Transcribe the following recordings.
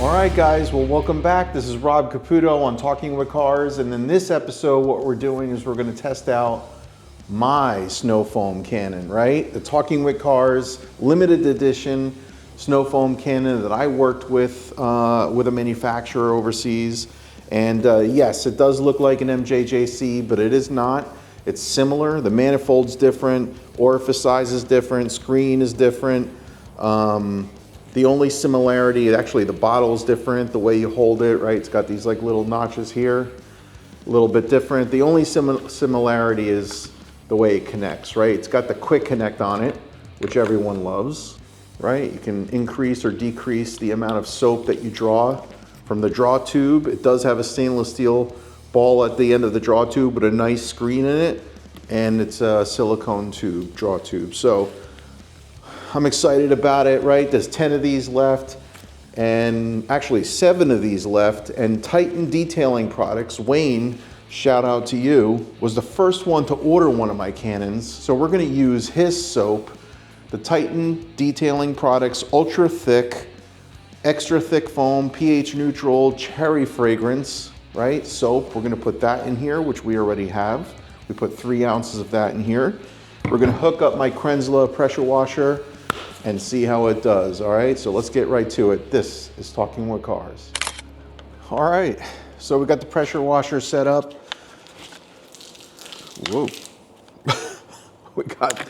All right, guys, well, welcome back. This is Rob Caputo on Talking with Cars, and in this episode, what we're doing is we're going to test out my snow foam cannon, right? The Talking with Cars limited edition snow foam cannon that I worked with a manufacturer overseas. And yes, it does look like an MJJC, but it is not. It's similar. The manifold's different, orifice size is different, screen is different. The only similarity, actually the bottle is different, the way you hold it, right? It's got these like little notches here, a little bit different. The only similarity is the way it connects, right? It's got the quick connect on it, which everyone loves, right? You can increase or decrease the amount of soap that you draw from the draw tube. It does have a stainless steel ball at the end of the draw tube with a nice screen in it, and it's a silicone tube, draw tube. So I'm excited about it, right? There's 10 of these left, and actually 7 of these left. And Titan Detailing Products, Wayne, shout out to you, was the first one to order one of my cannons. So we're gonna use his soap, the Titan Detailing Products Ultra Thick, Extra Thick Foam, pH neutral, cherry fragrance, right? Soap, we're gonna put that in here, which we already have. We put 3 ounces of that in here. We're gonna hook up my CARZILLA pressure washer and see how it does, all right? So let's get right to it. This is Talking with Cars. All right, so we got the pressure washer set up. Whoa. We got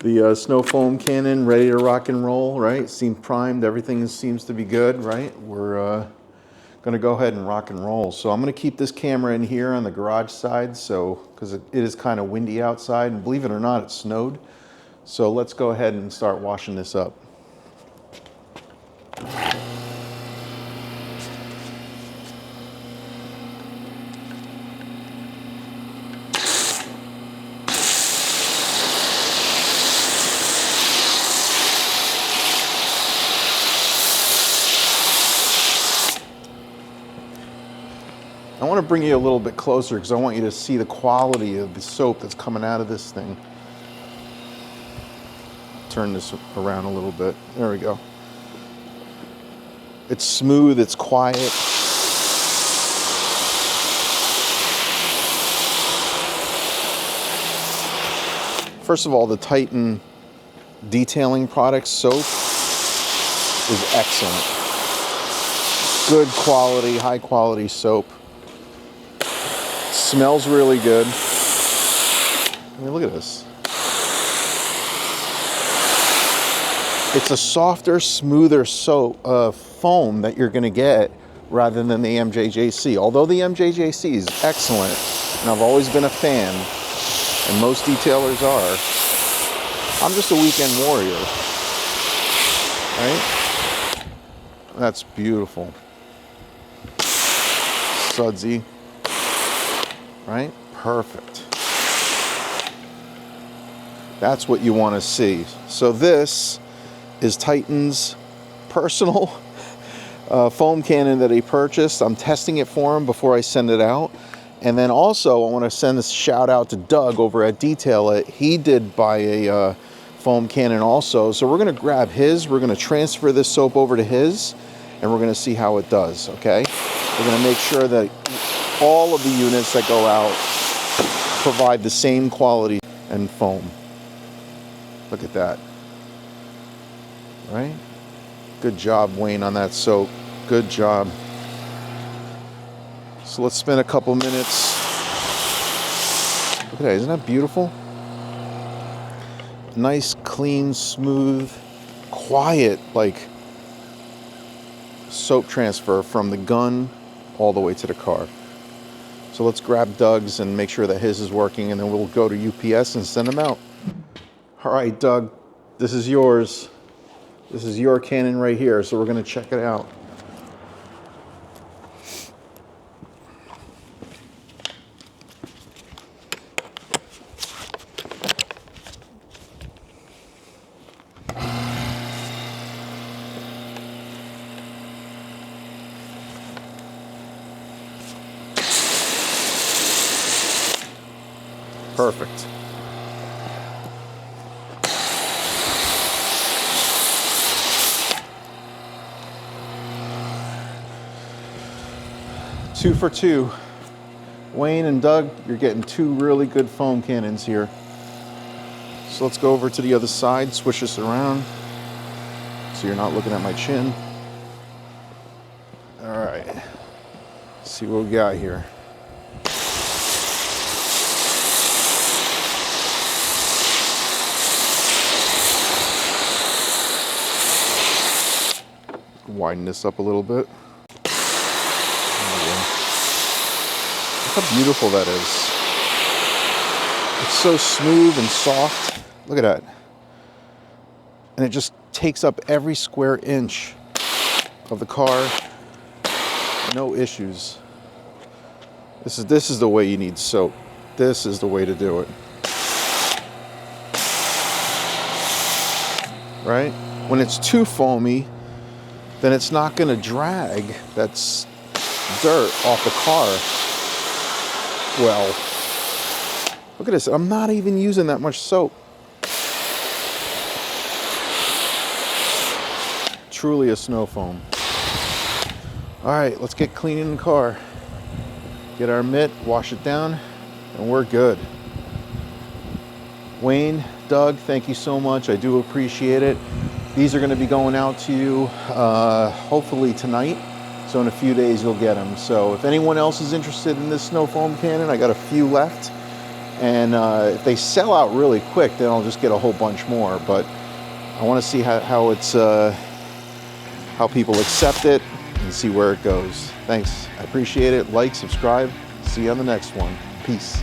the snow foam cannon ready to rock and roll, right? Seems primed, everything seems to be good, right? We're gonna go ahead and rock and roll. So I'm gonna keep this camera in here on the garage side, so, because it is kind of windy outside, and believe it or not, it snowed. So let's go ahead and start washing this up. I want to bring you a little bit closer because I want you to see the quality of the soap that's coming out of this thing. Turn this around a little bit. There we go. It's smooth, it's quiet. First of all, the Titan Detailing Products soap is excellent. Good quality, high quality soap. Smells really good. I mean, look at this. It's a softer, smoother soap, foam that you're gonna get rather than the MJJC. Although the MJJC is excellent, and I've always been a fan, and most detailers are, I'm just a weekend warrior, right? That's beautiful. Sudsy, right? Perfect. That's what you wanna see. So this is Titan's personal foam cannon that he purchased. I'm testing it for him before I send it out. And then also I want to send this shout out to Doug over at Detail It. He did buy a foam cannon also. So we're going to grab his, we're going to transfer this soap over to his, and we're going to see how it does, okay? We're going to make sure that all of the units that go out provide the same quality and foam. Look at that. Right? Good job, Wayne, on that soap. Good job. So let's spend a couple minutes. Look at that, isn't that beautiful? Nice, clean, smooth, quiet, like soap transfer from the gun all the way to the car. So let's grab Doug's and make sure that his is working, and then we'll go to UPS and send them out. All right, Doug, this is yours. This is your cannon right here, so we're going to check it out. Perfect. 2 for 2. Wayne and Doug, you're getting 2 really good foam cannons here. So let's go over to the other side, switch this around so you're not looking at my chin. All right, let's see what we got here. Widen this up a little bit. There we go. Look how beautiful that is. It's so smooth and soft. Look at that. And it just takes up every square inch of the car. No issues. This is the way you need soap. This is the way to do it. Right? When it's too foamy, then it's not going to drag that dirt off the car. Well, look at this. I'm not even using that much soap. Truly a snow foam. All right, let's get cleaning the car. Get our mitt, wash it down, and we're good. Wayne, Doug, thank you so much. I do appreciate it. These are going to be going out to you hopefully tonight. So in a few days you'll get them. So if anyone else is interested in this snow foam cannon, I got a few left. And if they sell out really quick, then I'll just get a whole bunch more. But I want to see how people accept it and see where it goes. Thanks. I appreciate it. Like, subscribe. See you on the next one. Peace.